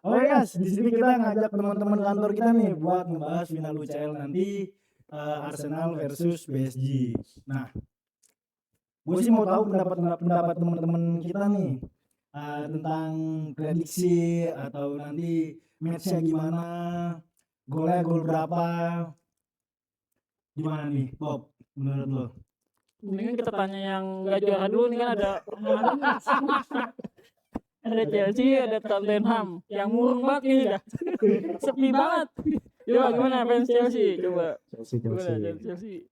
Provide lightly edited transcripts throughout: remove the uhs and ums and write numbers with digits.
Oh ya, di sini kita ngajak teman-teman kantor kita nih buat ngebahas final UCL nanti Arsenal versus PSG. Nah, gue sih mau tahu pendapat teman-teman kita nih tentang prediksi atau nanti matchnya gimana, golnya gol berapa, gimana nih Bob menurut lo? Mendingan kita tanya yang nggak juara dulu nih, kan ada ada Chelsea, ada Tottenham, yang murung banget ini dah. Sepi banget. Coba gimana fans Chelsea? Coba. Chelsea.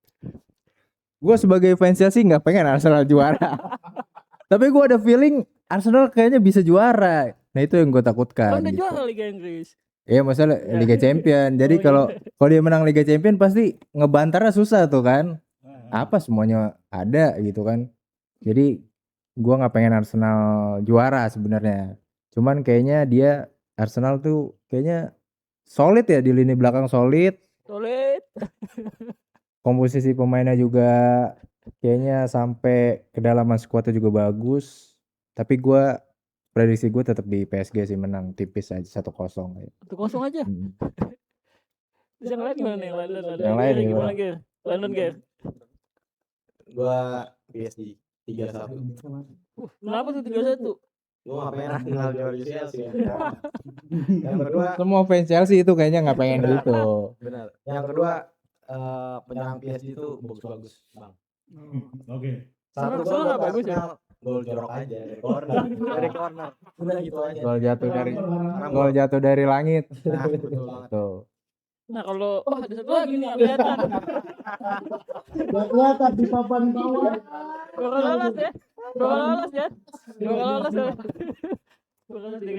Gue sebagai fans Chelsea nggak pengen Arsenal juara. Tapi gue ada feeling Arsenal kayaknya bisa juara. Nah itu yang gue takutkan. Kan udah gitu. juara Liga Inggris. Iya masalah Liga Champion. Jadi kalau dia menang Liga Champion pasti ngebantarnya susah tuh kan. Apa semuanya ada gitu kan. Jadi gue nggak pengen Arsenal juara sebenarnya. Cuman kayaknya Arsenal tuh kayaknya solid ya, di lini belakang solid. Komposisi pemainnya juga kayaknya sampai kedalaman skuadnya juga bagus. Tapi prediksi gue tetap di PSG sih, menang tipis aja 1-0 ya. 1-0 aja. Terus yang lain gimana nih? Yang lain gimana Ger? London Ger. Gua PSG 3-1. Kenapa tuh 3-1? Gua nggak pengen Arsenal juara Chelsea. Yang kedua, Semua fans Chelsea itu kayaknya nggak pengen gitu. benar. Yang kedua, penyerang PSG itu bagus-bagus, Bang. Oke. Satu Soalnya gol nggak bagus ya? Gol jorok aja dari corner. Dari corner. Udah gitu aja. Gol jatuh dari langit. Nah, betul banget. Tuh. Nah kalau ada satu lagi nih kelihatan. Gak kelihatan di papan bawah. Bakal lolos ya.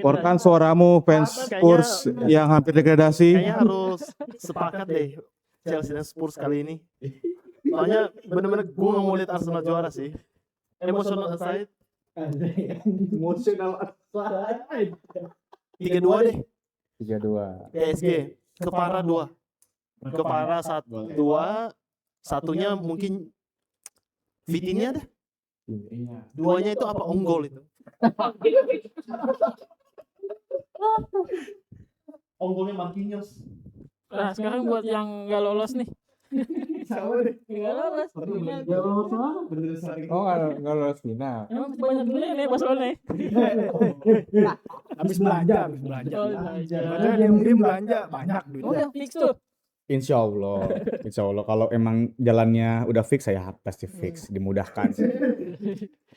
Keluarkan suaramu fans Spurs yang hampir degradasi. Kayaknya harus sepakat deh Chelsea dan Spurs kali ini. Soalnya bener-bener gue gak mau lihat Arsenal juara sih. Emotional aside. Emotional aside. 3-2 deh. 3-2. PSG. Kepara 2. Kepara 1-2. Satunya mungkin Vitinha deh. Duanya itu apa? Unggul itu. Unggulnya Marquinhos. Nah sekarang buat yang nggak lolos nih. Sama deh. Nggak lolos. Oh nggak lolos final. Emang masih banyak dulu nih Barcelona. Habis belanja. Padahal dia belanja banyak Oh duitnya. udah fix tuh. Insya Allah kalau emang jalannya udah fix saya pasti fix, dimudahkan.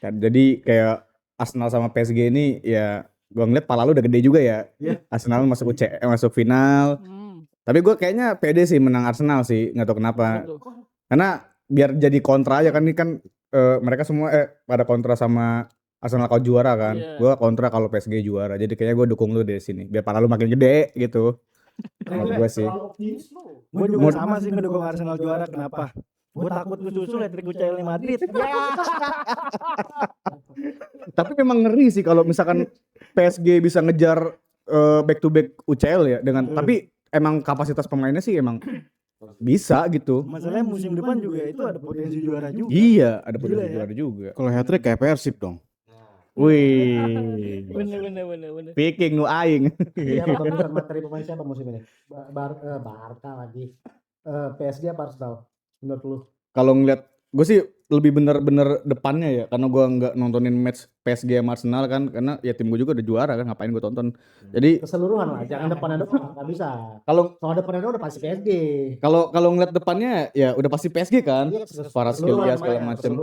Jadi kayak Arsenal sama PSG ini ya gue ngeliat pala lu udah gede juga ya. Arsenal masuk masuk final. Tapi gue kayaknya pede sih menang Arsenal sih, nggak tahu kenapa. Karena biar jadi kontra aja kan, ini kan mereka semua pada kontra sama Arsenal kalau juara kan. Gue kontra kalau PSG juara. Jadi kayaknya gue dukung lu dari sini biar pala lu makin gede gitu. Kalau gue sih. Gue juga sama sih ngedukung Arsenal juara. Kenapa? Gue takut susul hat-trick UCL Madrid. Tapi memang ngeri sih kalau misalkan PSG bisa ngejar back to back UCL ya dengan tapi emang kapasitas pemainnya sih emang bisa gitu. Masalahnya musim depan juga itu ada potensi juara juga. Iya, ada potensi juara juga. Kalau hat-trick kayak Persib dong. Wih. Bener. Speaking nu aing. Siapa besar materi pemain siapa musim ini? Barca lagi. PSG apa Arsenal? Menurut lu? Kalau ngeliat gue sih lebih bener-bener depannya ya, karena gue nggak nontonin match PSG sama Arsenal kan, karena ya tim gue juga udah juara kan, ngapain gue tonton. Jadi Keseluruhan lah, jangan depannya doang, nggak bisa. kalau Depannya doang udah pasti PSG. kalau ngeliat depannya ya udah pasti PSG kan, para skill dia segala macem.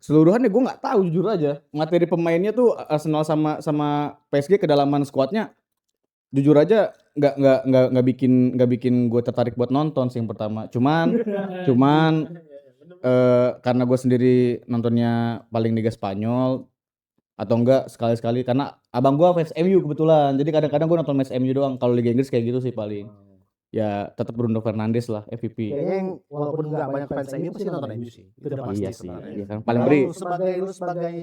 Keseluruhan ya gue nggak tahu jujur aja, materi pemainnya tuh Arsenal sama PSG, kedalaman skuadnya jujur aja nggak bikin gue tertarik buat nonton sih yang pertama. Cuman karena gue sendiri nontonnya paling Liga Spanyol atau enggak sekali-sekali karena abang gue fans MU kebetulan, jadi kadang-kadang gue nonton match MU doang. Kalau Liga Inggris kayak gitu sih paling ya tetap Bruno Fernandes lah MVP. Kayaknya yang walaupun nggak banyak fans MU pasti nonton MU sih. Itu udah pasti. Iya sih, iya kan paling beri. Lu sebagai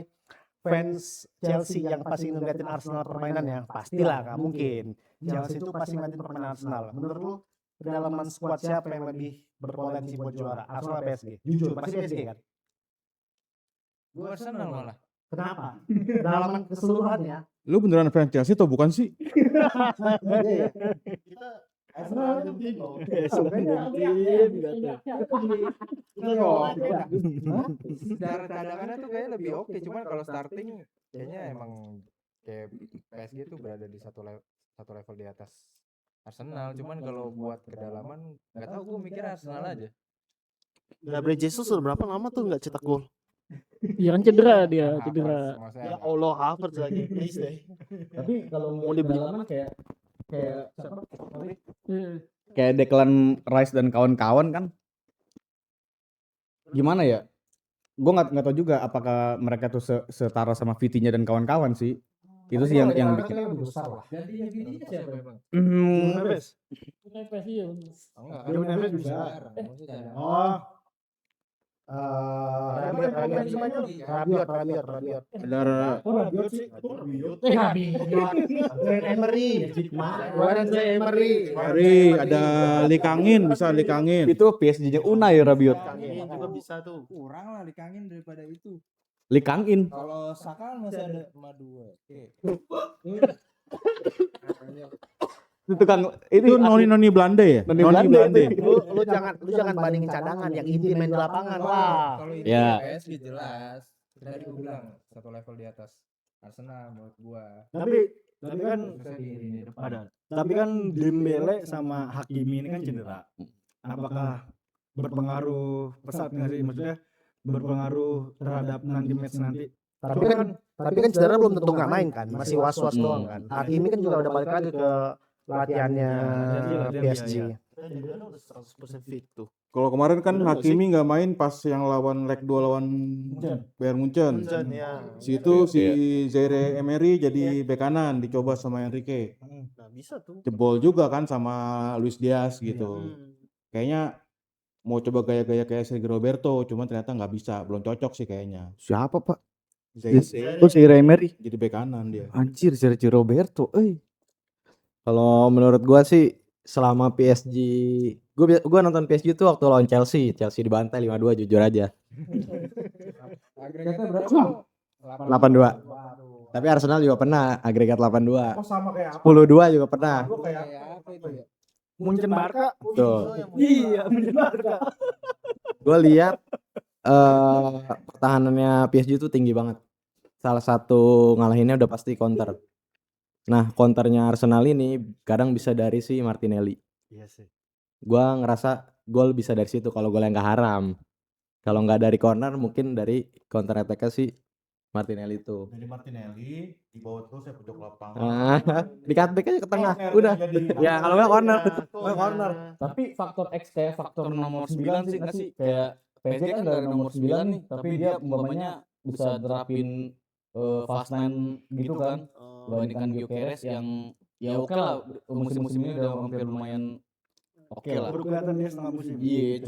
fans Chelsea yang pasti ngeliatin Arsenal permainannya, pastilah nggak mungkin. Chelsea itu pasti ngeliatin permainan Arsenal. Menurut lu kedalaman squad siapa yang lebih berpotensi buat juara? Arsenal PSG? Jujur pasti PSG kan? Gue Arsenal malah. Kenapa? Kedalaman keseluruhannya Lu beneran fans Chelsea atau bukan sih? Arsenal itu tim loh. Secara cadangannya tuh kayaknya lebih oke, cuman kalau starting kayaknya emang kayak PSG tuh berada di satu level di atas Arsenal. Cuman kalau buat kedalaman nggak tahu, gue mikir Arsenal aja. Gabriel Jesus udah berapa lama tuh nggak cetak gol? Iya kan cedera dia, cedera. Maksudnya Ya Allah, Havertz lagi. Please deh. Tapi kalau mau dibilang kayak siapa? Iya. Kayak Declan Rice dan kawan-kawan kan. Gimana ya? Gue nggak tahu juga apakah mereka tuh setara sama Vitinha dan kawan-kawan sih. Itu sih yang bikin. lebih besar lah. gantinya Vitinha siapa emang? Neves. Neves iya. Enggak, Dia Neves bisa. Oh, Rabiot. Ada Rabiot sih. Emery, ada Likangin, bisa Likangin. Itu PSG-nya Unai Rabiot. Ini juga bisa tuh. kurang lah dikangin daripada itu. Lee Kang-in. Kalau Saka masih ada sama 2. Itu kan Itu noni Belanda ya? Noni Belanda itu. Lu jangan bandingin cadangan yang inti main di lapangan lah. Kalau ini Ya. PSG jelas. Tadi gue bilang satu level di atas Arsenal menurut gua. Tapi kan Bisa di depan. ada. Tapi kan Dembele sama Hakimi ini kan cedera. Apakah berpengaruh pesat nggak sih? Maksudnya berpengaruh terhadap nanti match nanti? Tapi kan cedera belum tentu nggak main kan, masih was-was doang kan. Hakimi kan juga udah balik lagi ke latihannya PSG. Kita juga udah 100% fit tuh. Kalau kemarin kan Bener nggak Hakimi nggak main pas yang lawan leg 2 lawan Bayern Munchen. Munchen, ya. Situ si Zaire Emery jadi bek kanan dicoba sama Enrique. Nah, bisa tuh. Jebol juga kan sama Luis Diaz gitu. Kayaknya mau coba gaya-gaya kayak Sergio Roberto, cuman ternyata nggak bisa, belum cocok sih kayaknya. Siapa, Pak? Zaire Oh, si Emery. jadi bek kanan dia. Anjir, Sergio Roberto. Kalau menurut gua sih selama PSG, gua nonton PSG tuh waktu lawan Chelsea dibantai 5-2 jujur aja. Agregatnya berapa? 8-2. Tapi Arsenal juga pernah agregat 8-2. Oh sama kayak apa? 10-2 juga pernah. Kayak apa itu ya? Munchen Barca. Tuh. Iya, Munchen Barca. Gua lihat pertahanannya PSG itu tinggi banget. Salah satu ngalahinnya udah pasti counter. Nah, counternya Arsenal ini kadang bisa dari si Martinelli. Iya sih. Gua ngerasa gol bisa dari situ kalau gol yang gak haram. Kalau nggak dari corner mungkin dari counter attack si Martinelli itu. Jadi Martinelli dibawa terus ya pojok lapangan. Di cutback aja ke tengah. Udah. Ya kalau nggak corner. Corner. Tapi faktor X kayak faktor nomor 9 sih nggak sih? Kayak PSG kan dari nomor 9 nih, tapi dia umpamanya bisa terapin fast nine gitu kan. Dibandingkan Gyökeres yang ya oke lah, musim-musim ini udah hampir lumayan oke lah. Baru kelihatan dia setengah musim. Iya,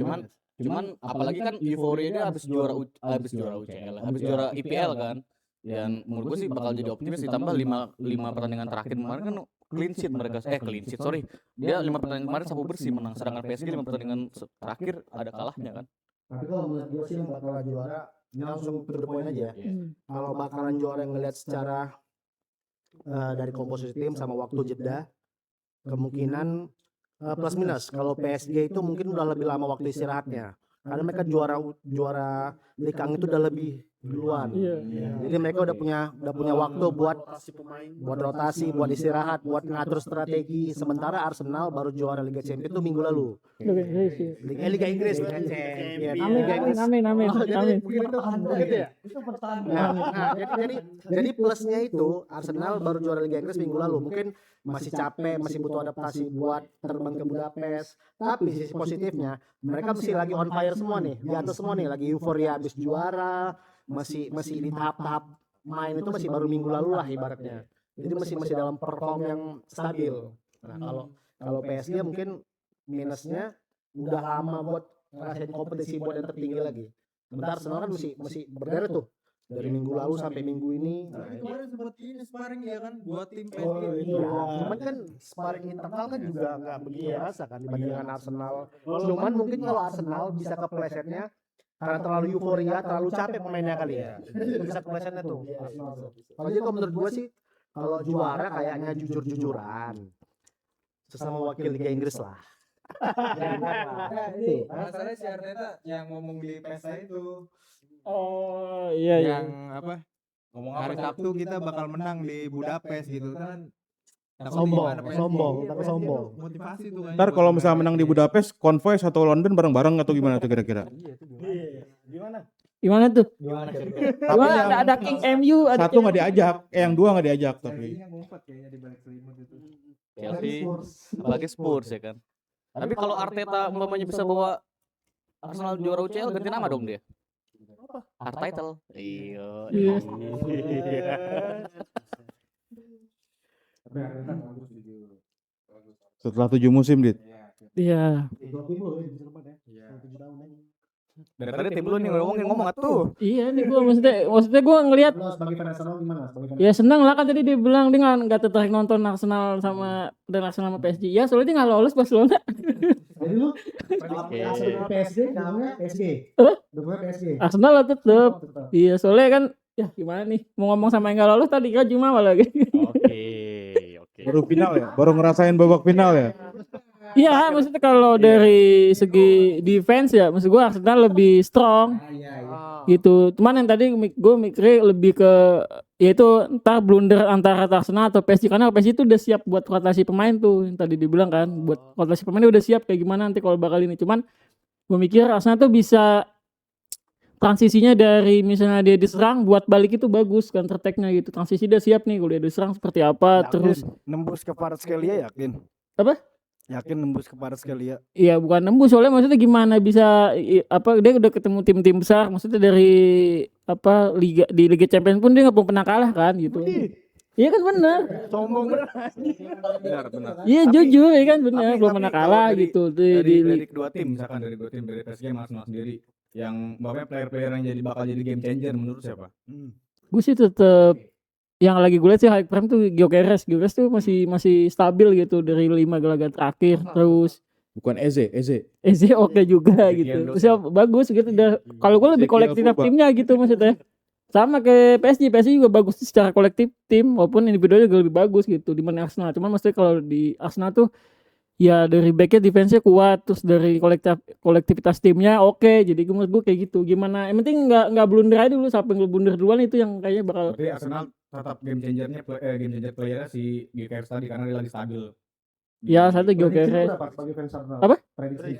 cuman apalagi kan euforia dia habis juara UCL, habis juara IPL kan. Dan menurut gue sih bakal jadi optimis, ditambah 5 pertandingan terakhir kemarin kan clean sheet mereka. Clean sheet, sorry. Dia 5 pertandingan kemarin sapu bersih menang, sedangkan PSG 5 pertandingan terakhir ada kalahnya kan. Tapi kalau menurut gue sih yang bakalan juara, ini langsung to the point aja. Kalau bakalan juara yang ngelihat secara dari komposisi tim sama waktu jeda, kemungkinan plus minus. Kalau PSG itu mungkin udah lebih lama waktu istirahatnya. Karena mereka juara Likang itu udah lebih duluan. Jadi mereka udah punya waktu buat rotasi, buat istirahat, buat ngatur strategi. Sementara Arsenal baru juara Liga Champions itu minggu lalu. Liga Inggris bukan Champions. Liga Inggris. Amin. Jadi mungkin itu gitu ya. Nah, jadi plusnya itu Arsenal baru juara Liga Inggris minggu lalu. Mungkin masih capek, masih butuh adaptasi buat terbang ke Budapest. Tapi sisi positifnya, mereka masih lagi on fire semua nih, di atas semua nih, lagi euforia habis juara, masih di tahap-tahap main itu masih baru minggu lalu lah ibaratnya. Jadi masih dalam perform yang stabil. Nah, kalau PSG mungkin minusnya udah lama buat ngerasain kompetisi buat yang tertinggi lagi. Sebentar Arsenal kan masih berderet tuh. Dari minggu lalu sampai minggu ini. Kemarin seperti ini sparring ya kan buat tim PSG. Iya, cuman kan sparring internal kan juga nggak begitu rasa kan dibandingkan Arsenal. Cuman mungkin kalau Arsenal bisa keplesetnya karena terlalu euforia, terlalu capek pemainnya kali ya. Itu bisa keplesetnya tuh. Kalau jadi kalau menurut gua sih, Kalau juara kayaknya jujur-jujuran. Sesama wakil Liga Inggris lah. Masalahnya si Arteta yang ngomong di pesta itu. Oh iya iya. Yang apa? Ngomong hari Sabtu kita bakal menang di Budapest gitu kan. Sombong. Motivasi tuh kayaknya. Ntar kalau misalnya menang di Budapest, konvoy satu London bareng-bareng atau gimana tuh kira-kira? Gimana tuh? Tapi Gimana yang ada King MU ada satu nggak diajak, yang dua nggak diajak tapi. ngumpet kayaknya di balik selimut itu. Chelsea, apalagi Spurs ya kan. Tapi kalau Arteta umpamanya bisa bawa Arsenal juara UCL, ganti nama dong dia. Artitle. Iya. Tapi Arteta bagus jujur. Setelah 7 musim, Dit. Iya. Dari tadi tim lu nih ngomong atuh. Iya nih gua maksudnya gua ngelihat Lo sebagai fan Arsenal gimana? Sebagai fan ya senang lah kan tadi dia bilang dia nggak tertarik nonton Arsenal sama PSG. Ya soalnya dia nggak lolos Barcelona. Jadi lu Arsenal PSG, namanya PSG. Dukungnya PSG. Arsenal lah tetep. Tetap. Iya soalnya kan ya gimana nih mau ngomong sama yang nggak lolos tadi kan cuma malah gitu. Oke. Baru final ya, baru ngerasain babak final ya. Iya maksudnya kalau dari segi defense ya maksud gua Arsenal lebih strong gitu. Cuman yang tadi gue mikirnya lebih ke yaitu entah blunder antara Arsenal atau PSG karena PSG itu udah siap buat rotasi pemain tuh yang tadi dibilang kan buat rotasi pemain udah siap kayak gimana nanti kalau bakal ini. Cuman gue mikir Arsenal tuh bisa transisinya dari misalnya dia diserang buat balik itu bagus counter attack-nya gitu. Transisi dia siap nih kalau dia diserang seperti apa terus nembus ke Kvaratskhelia yakin? Apa? Yakin nembus ke Kvaratskhelia? Iya bukan nembus soalnya maksudnya gimana bisa apa dia udah ketemu tim-tim besar maksudnya dari apa di Liga Champions pun dia nggak pernah kalah kan gitu. Iya kan benar. Sombong bener. Benar. Iya jujur ya kan benar belum pernah kalah gitu Dari kedua tim, misalkan dari dua tim dari PSG sama Arsenal sendiri, yang bapaknya player-player yang bakal jadi game changer menurut siapa? Gue sih tetep yang lagi gue lihat sih high prime tuh Gyökeres tuh masih stabil gitu dari 5 laga terakhir terus Bukan Eze. Eze oke juga gitu terus ya bagus gitu udah kalau gue lebih Ezekiel kolektif Fulba. timnya gitu maksudnya sama kayak PSG juga bagus secara kolektif tim walaupun individual juga lebih bagus gitu dibanding Arsenal cuman maksudnya kalau di Arsenal tuh ya dari backnya defense-nya kuat terus dari kolektivitas timnya oke jadi menurut gue kayak gitu gimana yang penting nggak blunder aja dulu sampai blunder duluan itu yang kayaknya bakal Berarti Arsenal tetap game changer playernya si Gyökeres tadi karena dia lagi stabil. ya satu Prediksi lu Gyökeres berapa sebagai fan Arsenal? Apa? Prediksi.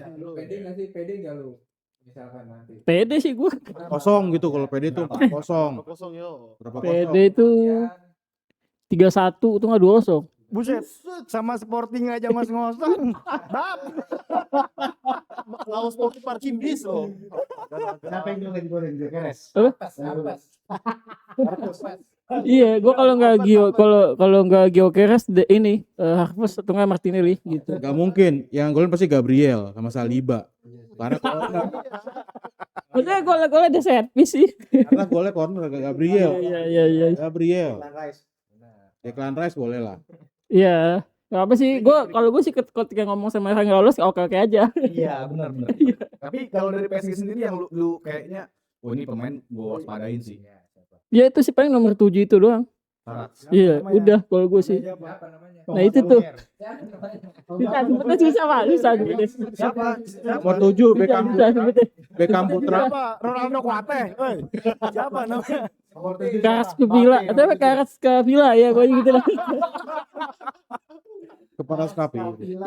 Pede nggak lu? Misalkan nanti. pede sih gue Kosong gitu kalau PD tuh 4-0. Kosong yo. Berapa pede itu 3-1 itu nggak 2-0 Buset, sama Sporting aja mas ngosong. Bab. Laos Sporting Parking bis loh. Siapa yang golin Gyökeres? iya gue kalau nggak Gyökeres ini Harvest atau nggak Martinelli gitu Gak mungkin, yang golin pasti Gabriel sama Saliba. Karena maksudnya golnya ada set piece sih golnya corner Gabriel. iya Gabriel. Declan Rice boleh lah. iya nggak apa sih kalau gue sih ketika ngomong sama orang nggak lolos oke aja Iya benar. Tapi kalau dari PSG sendiri yang lu kayaknya, oh ini pemain gua waspadain sih. ya itu sih paling nomor 7 itu doang iya udah kalau gue sih nah itu tuh susah pak susah Siapa? Nomor 7 Beckham Putra. Siapa? Ronaldo Kuate. Siapa namanya? Karas ke Villa atau apa Karas ke Villa ya gue gitu lah Kepala Skapi.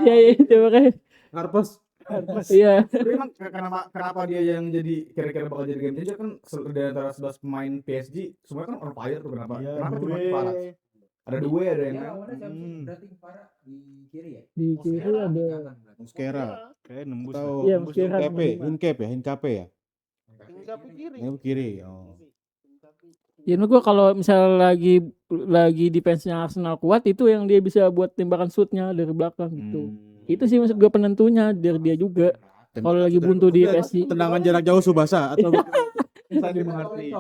iya itu makanya Harpes. iya Tapi emang kenapa dia yang jadi kira-kira bakal jadi game changer kan dari antara 11 pemain PSG semua kan on fire tuh kenapa? Kenapa cuma Kvarat? Ada dua ada yang di kiri ada Muskera. Kayak nembus. Atau Iya, Muskera. Hincape ya. Hincapi kiri. Yang kiri. Oh. ya menurut gue kalau misalnya lagi defense-nya Arsenal kuat itu yang dia bisa buat tembakan shoot-nya dari belakang gitu itu sih maksud gue penentunya dari dia juga kalau lagi buntu di PSG Tendangan jarak jauh Subasa atau Bisa dimengerti.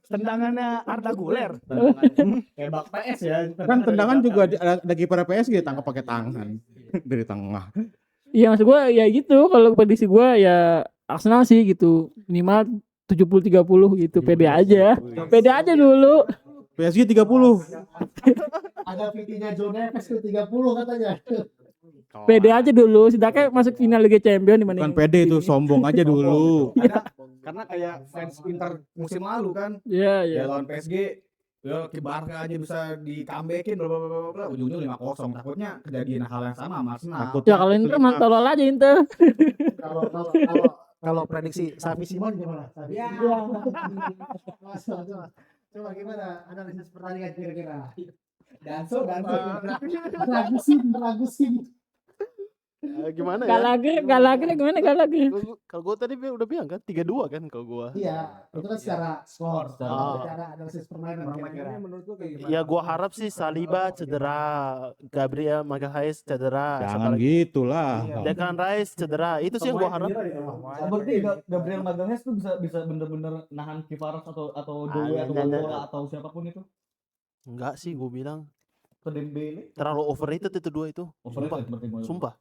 Tendangannya Arda Güler. Kayak bak PS ya. kan tendangan juga ada kiper PSG tangkap pakai tangan dari tengah. iya maksud gue ya gitu kalau prediksi gue ya Arsenal sih gitu minimal 70-30 gitu pede aja dulu PSG 30. Ada VT-nya John Neves tuh 30 katanya. Pede aja dulu, setidaknya masuk final Liga Champions dibanding. Bukan pede itu, sombong aja dulu. Karena kayak fans Inter musim lalu kan, Iya, iya. ya lawan PSG, ya ke Barca aja bisa di-comebackin bla bla bla bla, ujung-ujung 5-0. Takutnya kejadian hal yang sama sama Arsenal. Takut. Ya kalau Inter mah tolol aja Inter. Kalau prediksi Xavi Simon gimana? Xavi. Ya. Coba gimana analisis pertandingan kira-kira? Danso. Ragusin. Gimana ya? Galager gimana Galager? Kalau gue tadi udah bilang kan 3-2 kan kalau gue. Iya, itu kan secara skor, Ah. secara analisis permainan kira-kira. Menurut lu kayak gimana? Ya gue harap sih Saliba cedera, Gabriel Magalhaes cedera, Jangan gitulah. Declan Rice cedera. Itu sih yang gue harap. Berarti Gabriel Magalhaes tuh bisa bener-bener nahan Kivaras atau Doe atau Bola atau siapapun itu. Enggak sih gue bilang Ke Dembele. terlalu overrated itu dua itu. Overrated berarti menurut lu. Sumpah.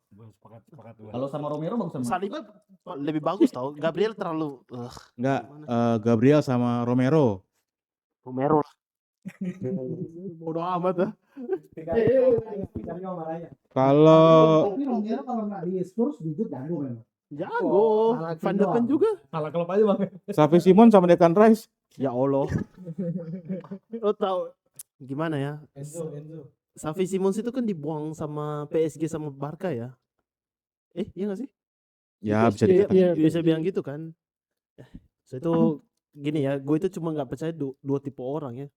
Kalau sama Romero bagus sama. Saliba lebih bagus tau. Gabriel terlalu Enggak, Gabriel sama Romero. Romero. Bodoh amat dah. Kalau Tapi Romero kalau nggak di Spurs jujur jago memang. Jago. Van de Ven juga. Salah klub aja bang. Xavi Simon sama Declan Rice, Ya Allah. Lo tau gimana ya? Enzo. Xavi Simons itu kan dibuang sama PSG sama Barca ya. Iya gak sih? ya bisa Iya, dikatakan. iya. Bisa bilang gitu kan. So itu gini ya, gue itu cuma nggak percaya dua tipe orang ya.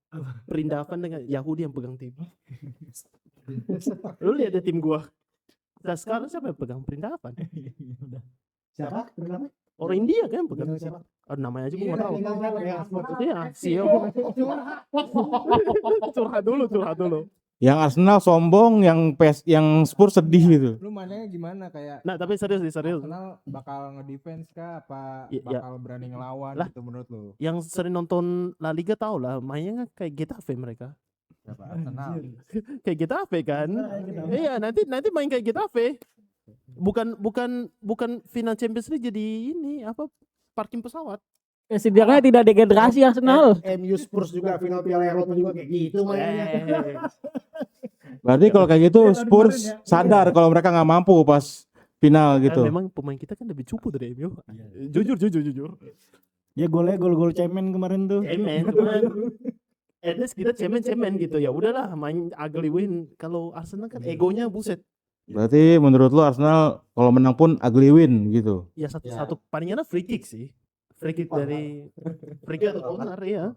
Perindavan dengan Yahudi yang pegang tim. Lu lihat deh tim gua. Nah sekarang siapa yang pegang Perindavan? Siapa? Kenapa? Orang India kan yang pegang. Siapa? Namanya aja gue nggak tahu. Itu Itu ya, CEO. Curhat dulu. Yang Arsenal sombong, yang Spurs sedih gitu. Lu mainnya gimana kayak Nah tapi serius. Arsenal bakal nge-defense kah apa Iya. bakal berani ngelawan Lah. gitu menurut lu? Yang sering nonton La Liga tau lah, mainnya kan kayak Getafe mereka. Siapa Arsenal? Kayak Getafe kan? Iya, nanti main kayak Getafe. Bukan final Champions League jadi ini apa parking pesawat. Ya, setidaknya tidak degradasi Arsenal. MU Spurs juga final Piala Eropa juga kayak gitu mainnya. Berarti kalau kayak gitu Spurs sadar kalau mereka nggak mampu pas final gitu. Memang pemain kita kan lebih cupu dari MU. Jujur. Ya gol cemen kemarin tuh. Cemen cuman at least kita cemen gitu ya. Udahlah main ugly win. Kalau Arsenal kan egonya buset. Berarti menurut lu Arsenal kalau menang pun ugly win gitu. Ya satu palingnya free kick sih. Free kick dari free kick atau corner ya.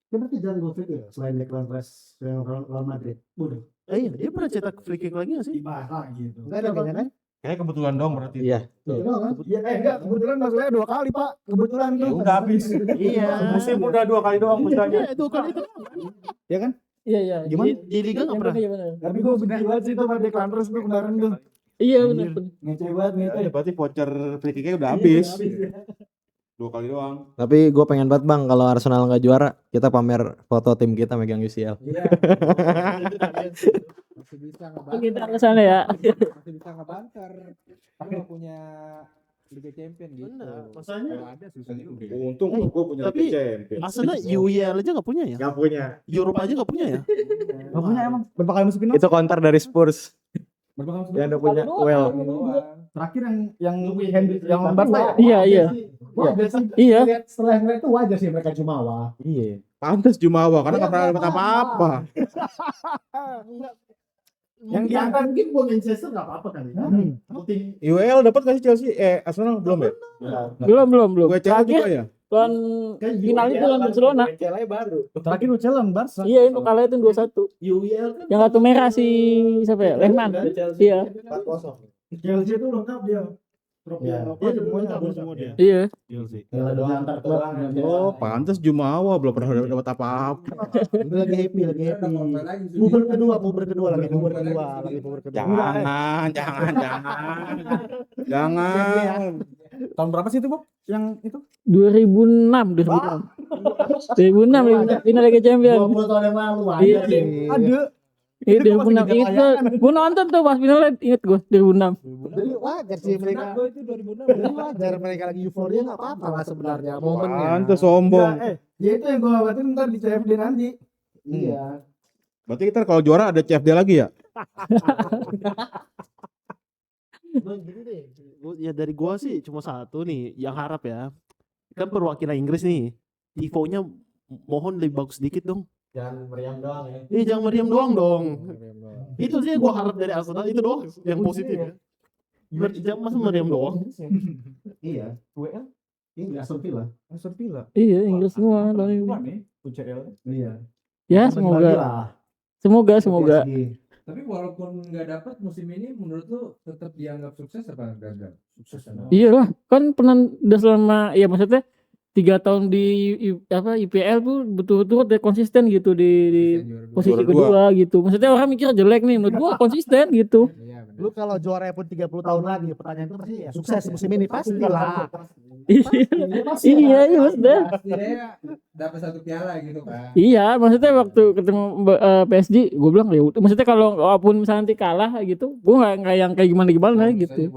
Dia berarti jarang gol free kick selain Declan Rice yang Real Madrid. Udah. Iya, dia pernah cetak free kick lagi gak sih? Di Barca gitu. Enggak ada kayaknya kan? Kayak kebetulan dong berarti. Iya. Itu doang kan? Ya enggak, kebetulan maksudnya 2 kali Pak. Kebetulan tuh. Udah habis. Iya. Musim udah 2 kali doang mudanya. Iya, itu kali itu. Ya kan? Iya. Di liga enggak pernah. Iya benar. Tapi gue benci banget sih tuh sama Declan Rice tuh kemarin tuh. Iya benar. Ngece banget ngece. Ya, berarti voucher free kick-nya udah habis. 2 kali doang. Tapi gue pengen banget bang kalau Arsenal nggak juara kita pamer foto tim kita megang UCL. Iya. Masih bisa Kita ngebanter. ke sana ya. Masih bisa ngebanter. Tapi nggak punya Liga Champion gitu. Bener, masalahnya- Kalau ada susah juga. Untung gue punya Tapi- Liga Champion. Arsenal UEL aja enggak punya ya? Gak punya. Europe aja enggak punya ya? Gak punya emang. Berapa kali masuk final? Itu counter dari Spurs Berapa kali masuk yang udah punya well. Terakhir yang Henry yang Barca ya? Iya. Wajar sih. Iya. Lihat setelah ngeliat itu wajar sih mereka jumawa. Iya. Pantes Jumawa karena nggak pernah dapat apa-apa. Yang Yang diangkat mungkin buat Manchester nggak apa-apa kali. Tim UEL dapat nggak sih Chelsea? Arsenal belum ya? Belum. Gue juga Terakhir ya. lawan final itu lawan Barcelona. baru. terakhir Ucelan Barca. Iya itu kalah itu 2-1. UEL kan Yang kartu merah si siapa ya? Lehman. Iya. 4-0. Chelsea itu lengkap dia. Trofi Ya. Eropa semuanya ada semua dia. Iya. Piala doang antar klub. Oh, pantes Jumawa belum pernah dapat apa-apa. Lagi happy. Puber kedua lagi. Jangan. Jangan. Tahun berapa sih itu, Bob? Yang itu? 2006 final Liga Champions. 20 tahun yang lalu Iya. ada sih. Ada. Iya Itu gua 2006 masih inget kejar gue nonton tuh pas finalnya inget gue 2006. Jadi wajar sih mereka. Jadi wajar mereka lagi euforia nggak apa-apa lah sebenarnya momennya. Pantes sombong. Ya itu yang gue khawatir ntar di CFD nanti. Iya. Berarti kita kalau juara ada CFD lagi ya? Gini deh, ya dari gua sih cuma satu nih yang harap ya. Kan perwakilan Inggris nih, tifo-nya mohon lebih bagus dikit dong. Jangan meriam doang ya. Jangan meriam doang dong. Itu sih yang gua harap dari Arsenal itu doang yang positif ya. Jangan masa meriam doang. Iya. WL? Ini Aston Villa. Aston Villa. Iya Inggris semua lawan Inggris. nih UCL. Iya. Ya Bagi-bagi semoga lah. semoga. PSG. Tapi walaupun nggak dapat musim ini, menurut lu tetap dianggap sukses apa gagal? Sukses kan? Iya lah, kan pernah udah selama ya maksudnya 3 tahun di IPL tuh betul-betul dia konsisten gitu di posisi Juara kedua gitu. Maksudnya orang mikir jelek nih, menurut gua konsisten gitu. Iya benar. Lu kalau juara pun 30 tahun lagi, pertanyaan itu pasti ya sukses musim ini pasti lah. Iya, iya maksudnya. Setidaknya dapat 1 piala gitu kan. Iya, maksudnya waktu ketemu PSG, gue bilang ya udah. Maksudnya kalau walaupun misalnya nanti kalah gitu, gue nggak yang kayak gimana gitu.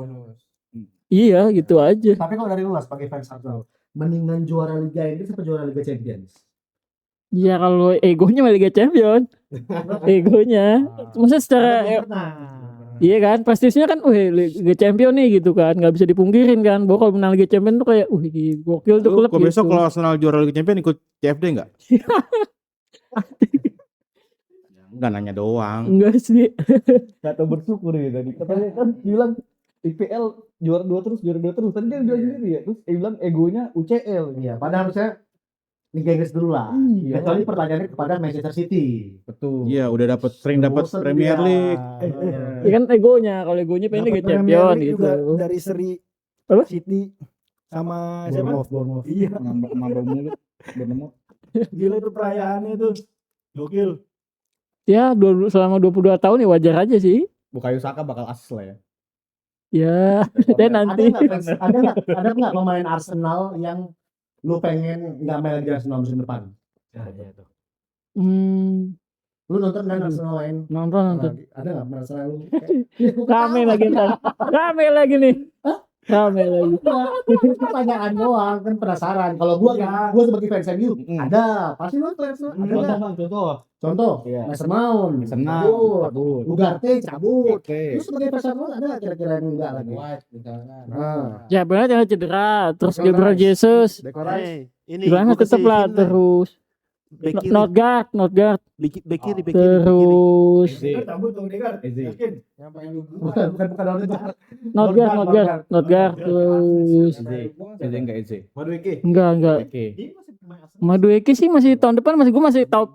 Iya, gitu aja. Tapi kalau dari lu lah sebagai fans Arsenal, mendingan juara Liga Inggris atau juara Liga Champions? Ya kalau egonya mah Liga Champion, egonya. Maksudnya secara iya kan, prestisinya kan, Liga Champion nih gitu kan, nggak bisa dipungkirin kan. Bahwa kalau menang Liga Champion tuh kayak, gokil tuh Lu klub kok gitu. besok kalau Arsenal juara Liga Champions ikut CFD enggak? Enggak nanya doang. Enggak sih. Kata bersyukur ya tadi. Katanya kan bilang IPL juara 2 terus. Tadi kan bilang sendiri ya. Terus dia bilang egonya UCL. Iya, padahal harusnya Liga Inggris dulu lah. Iya. Kecuali pertanyaannya kepada Manchester City. Betul. Iya, udah sering dapat Bosen Premier dia. League. Ya kan egonya, kalau egonya pengen Liga Dapet Premier Champion League gitu. juga dari seri Apa? City sama siapa? Bournemouth. Iya, Mabok mulut. Bertemu. gila itu perayaannya tuh. Gokil. Ya selama 22 tahun ya wajar aja sih. Bukayo Saka bakal asis lah ya. Ya, dan nanti. Ada nggak pemain Arsenal yang lu pengen nggak main lagi di Arsenal musim depan? Lu nonton kan Arsenal main? Nonton. Ada nggak Arsenal lu? Rame lagi ntar. Rame lagi nih. Rame lagi. Itu pertanyaan doang, kan penasaran. Kalau gua sebagai fans MU, ada. Pasti nonton Arsenal. Ada nggak? Contoh, Iya. Mason Mount, Mason Mount, cabut. Ugarte cabut. Oke. Lu sebagai fans Arsenal ada nggak kira-kira yang enggak lagi? White misalkan. Nah, Ya benar jangan cedera. Terus Declan Gabriel Rice. Jesus. Declan Rice. Ini Gimana gua tetap kasih lah hint nih. terus. Back kiri, Not guard. back kiri. Terus Degar cabut dong, Degar. Yakin? Yang pengen lu bukan orang itu. not guard terus. Eze enggak Eze. Enggak. Oke. Madueke sih masih tahun depan gue masih tahu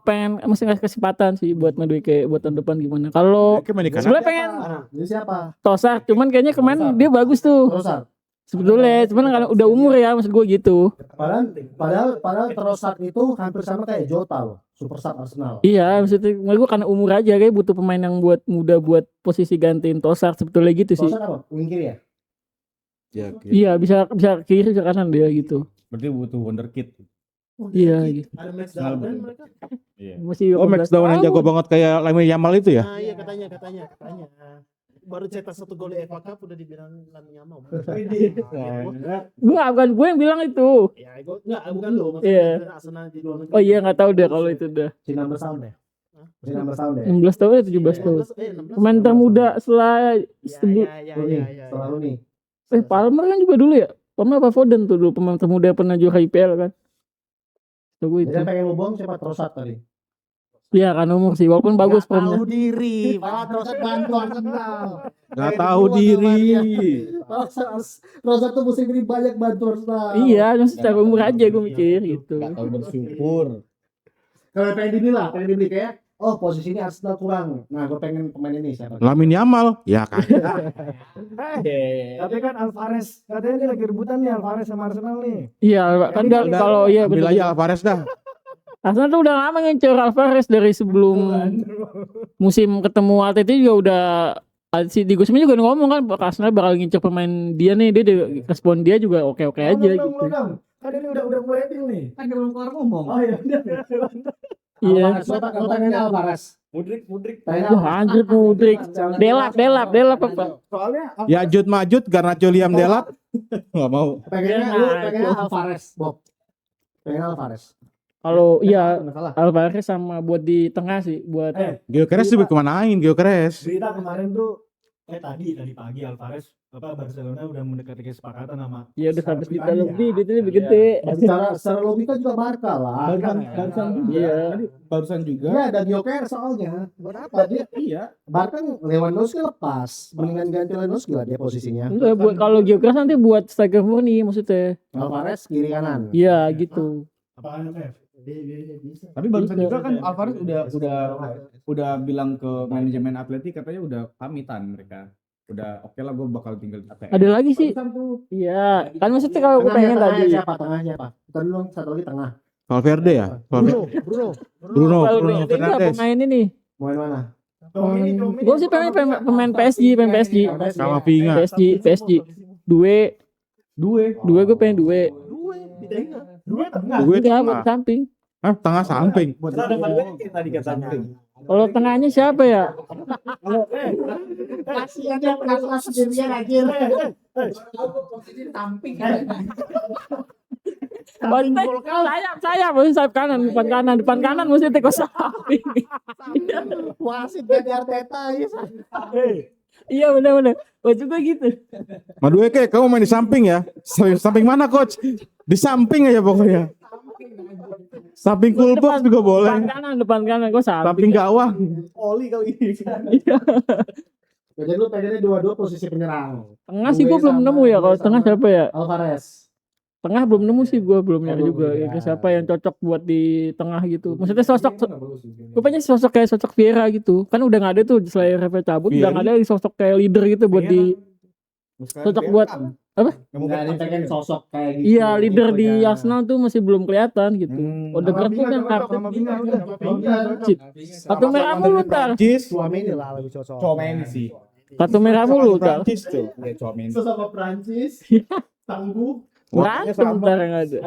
masih ngasih kesempatan sih buat Madueke buat tahun depan gimana. Kalau Oke, main di kanan. sebenarnya pengen Jadi siapa? Tosar, cuman kayaknya kemarin dia bagus tuh Trossard. sebetulnya. Cuman karena udah umur ya maksud gue gitu. Padahal Trossard itu hampir sama kayak Jota loh, super sub Arsenal. Iya maksudnya gue karena umur aja kayak butuh pemain yang buat muda buat posisi gantiin Tosar sebetulnya gitu sih. Trossard apa? Wing kiri ya? Ya, Iya bisa kiri bisa kanan dia gitu. Berarti butuh wonderkid. Iya gitu. Ada match down mereka. Iya. Masih Oh, Max 18 Dawn yang tahun. jago banget kayak Lamine Yamal itu ya? Nah, iya katanya. Baru cetak 1 gol di FA Cup udah dibilang Lamine Yamal. Bukan gue yang bilang itu. Ya, bukan lu, Iya. maksudnya Arsenal di luar negeri. Oh iya nggak tahu deh kalau itu udah. Si number sound ya? Si number sound ya? 16 tahun ya 17 tahun. 16. Pemain termuda setelah Iya. Selalu nih. Palmer kan juga dulu ya. Palmer apa Foden tuh dulu pemain termuda yang pernah juara IPL kan. Tunggu itu. Jadi yang pengen lu buang siapa? Trossard tadi. Iya kan umur sih walaupun bagus Nggak formnya. tahu diri, malah Trossard bantu Arsenal. Gak tahu diri. Trossard tuh musim ini banyak bantu Arsenal. Iya, cuma secara umur aja gue mikir gitu. Gak tahu bersyukur. Kalau pengen dibeli kayak, oh posisi ini Arsenal kurang. Nah, gue pengen pemain ini siapa? Lamine Yamal, ya kan. Tapi kan Alvarez katanya dia lagi rebutan nih Alvarez sama Arsenal nih. Iya, kan kalau iya Ambil betul. aja Alvarez dah. Arsenal tuh udah lama ngincer Alvarez dari sebelum musim ketemu Atleti juga udah si Diego Simeone juga udah ngomong kan Arsenal bakal ngincer pemain dia nih, dia respon dia juga oke-oke aja gitu. Kan ini udah mulai deal nih. kan dia belum keluar ngomong. Oh iya. Iya. Lo pengen Alvarez. Mudrik. Wah anjir Mudrik. Delap apa? Soalnya Ya Jud Majud karena Liam Delap nggak mau. Pengennya Alvarez, Bob. Pengen Alvarez. Kalau iya Masalah. Alvarez sama buat di tengah sih buat Gyökeres juga kemanain Gyökeres? berita kemarin tuh tadi pagi Alvarez Barcelona udah mendekati kesepakatan sama ya udah 100 juta Spanyol. lebih duitnya lebih gede. Secara logika juga Barca lah. Barusan juga. Iya ada Gyökeres soalnya. Berapa dia? Iya. Barca Lewandowski lepas. Mendingan ganti Lewandowski lah dia posisinya. Enggak buat kalau Gyökeres nanti buat striker murni maksudnya. Alvarez kiri kanan. Iya gitu. apaan F? Tapi barusan Iya. juga kan Alvarez udah bilang ke manajemen Atleti katanya udah pamitan mereka. Udah oke lah gue bakal tinggal di ATM. Ada lagi sih. Iya, kan maksudnya kalau gue pengen tadi. Tengahnya siapa? Kita dulu satu lagi tengah. Valverde ya? Bruno Kalau enggak Fernandes pemain ini. Mau yang mana? Gue sih pengen pemain PSG. sama Vinga. PSG. Due gue pengen due. Gue Enggak buat tengah. samping. Hah, tengah samping. Tadi katanya Kalau tengahnya siapa ya? Masih ada perasaan sendirian anjir. Sayap maksudnya sayap kanan, depan kanan mesti teko samping. Wasit ganti Arteta ya. Iya benar. Oh juga gitu. Madueke, kamu main di samping ya? Samping mana coach? Di samping aja pokoknya. Samping cool box juga boleh. Depan kanan gue samping. Samping gawang. Oli kali ini. Jadi lu pengennya dua-dua posisi penyerang. Tengah sih gue belum nemu ya. Kalau tengah siapa ya? Alvarez. Tengah belum nemu sih gue belum nyari juga. Ya, siapa yang cocok buat di tengah gitu? Maksudnya gue pengen sosok kayak sosok Vieira gitu. Kan udah nggak ada tuh selain Rafa cabut, udah nggak ada sosok kayak leader gitu buat di cocok buat apa? Enggak ada yang pengen sosok kayak gitu. Iya leader di Arsenal tuh masih belum kelihatan gitu. Odegaard tuh kan kartu merah mulu ntar. Suameni lah lebih cocok. Comeni sih. Kartu merah mulu ntar. Prancis tuh. Ya Comeni. Sesama Prancis. Tangguh. Berantem ntar yang ada.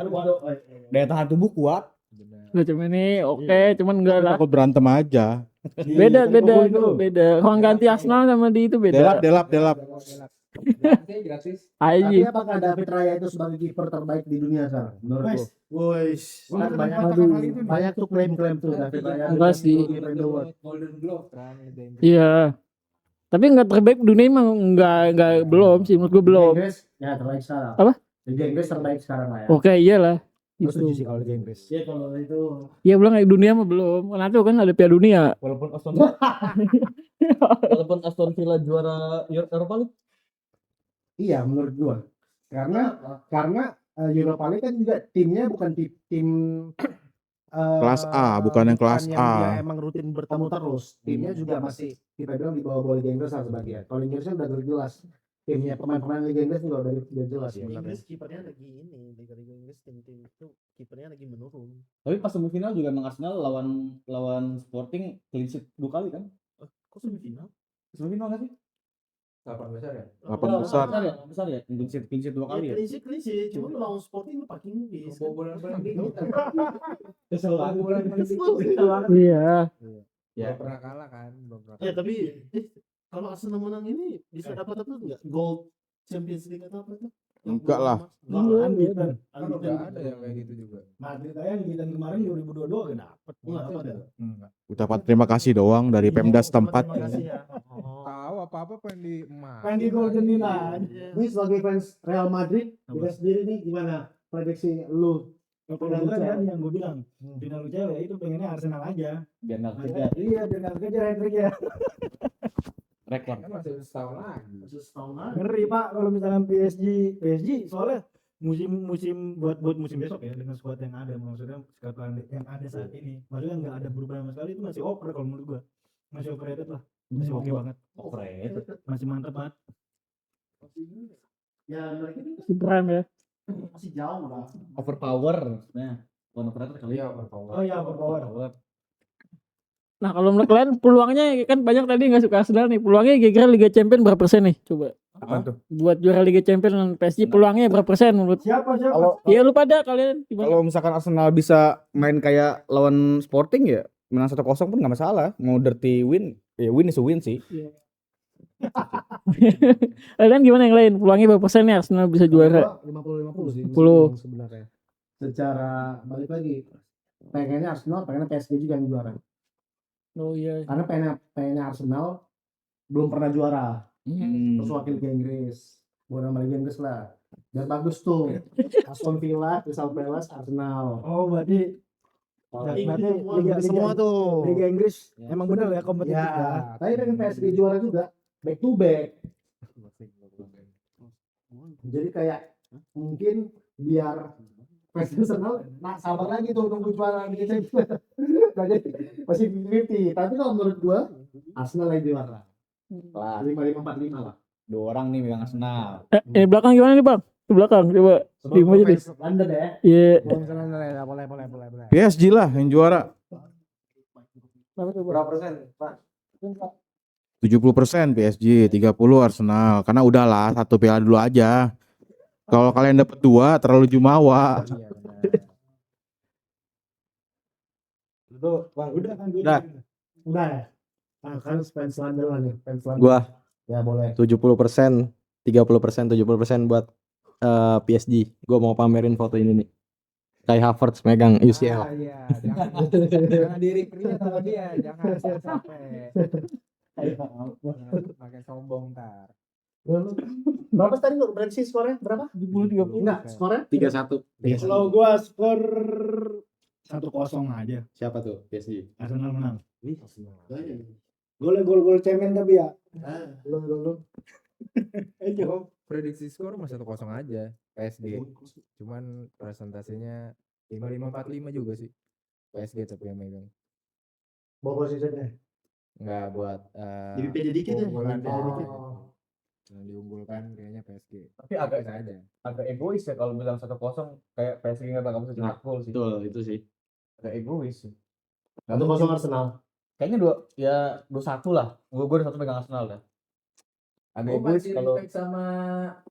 Daya tahan tubuh kuat. Udah cuman ini oke, cuman enggak lah. Takut berantem aja. Beda. Ruang ganti Arsenal sama di itu beda. Delap. Tapi Aji. apakah David Raya itu sebagai kiper terbaik di dunia sekarang? Menurut lu? Wes. Banyak tuh klaim-klaim tuh David Raya. Enggak sih. Kiper in the world. Iya. Tapi enggak terbaik dunia emang enggak belum sih menurut gue belum. Liga Inggris, ya terbaik sekarang. Apa? Liga Inggris terbaik sekarang lah ya. Oke, iyalah. Gue Gitu. setuju sih kalau Liga Inggris. Ya kalau itu Iya belum kayak dunia mah belum. Nanti kan ada Piala Dunia. Walaupun Aston Villa juara Europa League. iya menurut gua. Karena Europa League kan juga timnya bukan tim Kelas A, bukan yang kelas yang A. dia emang rutin bertemu terus. Timnya juga masih kita bilang di bawah Liga Inggris lah sebagian. Kalau Inggrisnya udah jelas. Timnya pemain-pemain Liga Inggris juga udah jelas ya. Inggris kipernya lagi ini Liga Inggris tim-tim itu kipernya lagi menurun. Tapi pas semifinal juga emang Arsenal lawan Sporting clean sheet 2 kali kan? Kok semifinal? Semifinal nggak sih? 8 besar. Besar ya. Clean sheet 2 kali ya. Klise, cuma lawan Sporting lu pakai Inggris. Iya. Ya. Pernah kalah kan, belum pernah. Ya tapi kalau Arsenal menang ini bisa dapat apa enggak? Gold Champions League atau apa tuh? Enggak lah. Unbeaten. Enggak ada yang kayak gitu juga. Madrid aja unbeaten kemarin 2022 kan dapet. Enggak ada. Ucapan terima kasih doang dari Pemda setempat. Terima kasih ya. Tahu apa-apa pengen di emas. Pengen di Golden Nina. Ini sebagai fans Real Madrid, kita sendiri nih gimana prediksi lu? Kalau gue kan yang gue bilang final UCL ya itu pengennya Arsenal aja. Biar nggak kejar Iya biar nggak kejar hat-trick ya. rekor. Kan masih setahun lagi. Setahun lagi. Ngeri Pak kalau misalkan PSG soalnya musim buat musim besok ya dengan skuad yang ada, maksudnya skuad yang ada saat ini maksudnya nggak ada perubahan sama sekali, itu masih over kalau menurut gua, masih overrated lah, masih oke banget, masih mantap banget. Ya mereka ini Si Prime ya. masih jauh lah. Overpower. Nah, overrated kali. Iya, berpower. Oh iya overpower. Nah kalau menurut kalian peluangnya kan banyak tadi nggak suka Arsenal nih. Peluangnya kira-kira Liga Champions berapa persen nih? Coba. Apa tuh? Buat juara Liga Champions dan PSG peluangnya berapa persen menurut? Siapa Kalau Ya lu pada kalian gimana? kalau misalkan Arsenal bisa main kayak lawan Sporting ya menang 1-0 pun nggak masalah. Mau dirty win, ya win is a win sih. Kalian gimana yang lain? Peluangnya berapa persen nih Arsenal bisa juara? 50-50 sih. 50. Sebenarnya. Secara balik lagi, pengennya Arsenal, pengennya PSG juga yang juara. Oh iya. Karena pengennya Arsenal belum pernah juara. Terus wakil Liga Inggris. Bukan nama Liga Inggris lah. Dan bagus tuh. Aston Villa, Crystal Palace, Arsenal. Oh, berarti Liga semua tuh. Liga Inggris emang bener ya kompetitif ya. Ya, tapi pengen PSG juara juga. Back to back. Jadi kayak mungkin biar Arsenal sabar lagi tuh nunggu juara Liga Champions. Jadi masih 50. Tapi kalau menurut gua Arsenal yang juara. Lah 5-5-4-5 lah. 2 orang nih megang Arsenal. Belakang gimana nih Bang? Di belakang coba. Tim aja deh. London ya. Iya. Boleh. PSG lah yang juara. Berapa persen, Pak? 70% PSG, 30 Arsenal. Karena udahlah satu piala dulu aja. Kalau kalian dapat 2 terlalu jumawa. Udah ya. Nah, kan fans London lah nih, fans London. Gua Ya boleh. 70%, 30%, 70% buat PSG. Gua mau pamerin foto ini nih. Kai Havertz megang UCL. Iya, jangan diri pria sama dia, jangan sampai makin sombong ntar. Berapa tadi lu prediksi skornya? Berapa? 70-30. Enggak, skornya 3-1. Kalau gua skor 1-0 aja. Siapa tuh PSG? Arsenal menang. Gol cemen tapi ya. Lu. Oh, prediksi skor mah 1-0 aja PSG. Cuman presentasinya 5-5-4-5 juga sih. PSG tapi yang megang. Bawa posisinya. Enggak buat Jadi pede dikit ya. unggulan Pede dikit. yang diunggulkan kayaknya PSG. Tapi agak Bisa aja. agak egois ya kalau bilang 1-0 kayak PSG nggak bakal bisa cetak gol sih. Betul, itu sih. Agak egois sih. 1-0 Arsenal. Kayaknya 2-1 lah. Gua 2-1 pegang Arsenal dah. Agak egois kalau sama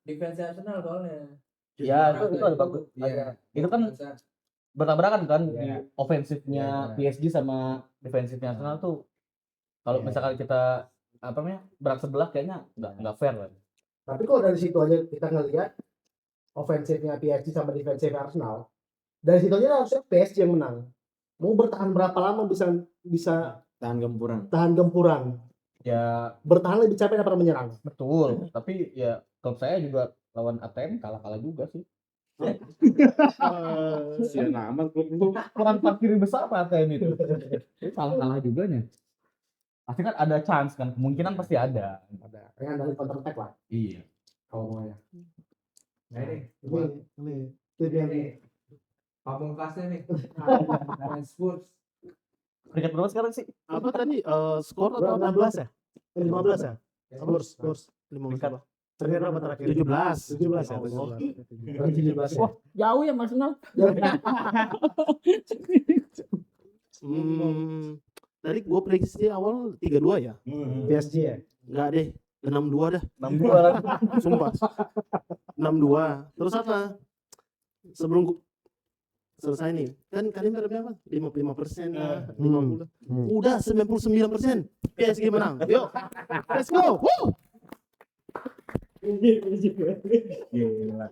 defense Arsenal soalnya. ya itu ada bagus. Iya. Itu kan bertabrakan kan di Iya. ofensifnya PSG sama defensifnya Arsenal tuh. Kalau misalkan kita apa namanya berat sebelah kayaknya nggak fair lah. Tapi kalau dari situ aja kita ngelihat ofensifnya PSG sama defensifnya Arsenal, dari situ aja harusnya PSG yang menang. Mau bertahan berapa lama bisa Tahan gempuran. tahan gempuran? Ya Bertahan lebih capek daripada menyerang. betul. Tapi ya klub saya juga lawan ATM kalah juga sih. Sian amat klub lu. Kurang parkir besar apa ATM itu? Kalah juga nya. Pasti kan ada chance kan, kemungkinan pasti ada. Dengan dari counter attack lah. Iya. Kalau mau ya. Nah ini Itu dia nih. pamungkasnya nih. Main Spurs. Peringkat berapa sekarang sih? Apa tadi skor atau 16 ya? 15 ya? Spurs 15. Terakhir berapa terakhir? 17 ya. Oh. 17 ya. Wah, jauh ya Arsenal. Tadi gue prediksi awal 3-2 ya? PSG ya. Enggak deh, 6-2 dah. 6-2 lah. Sumpah. 6-2. Terus apa? Sebelum selesai nih. Kan kalian pada berapa? 55% lah, 50. Udah 99%. PSG menang. Yuk. Let's go. Woo! Gila.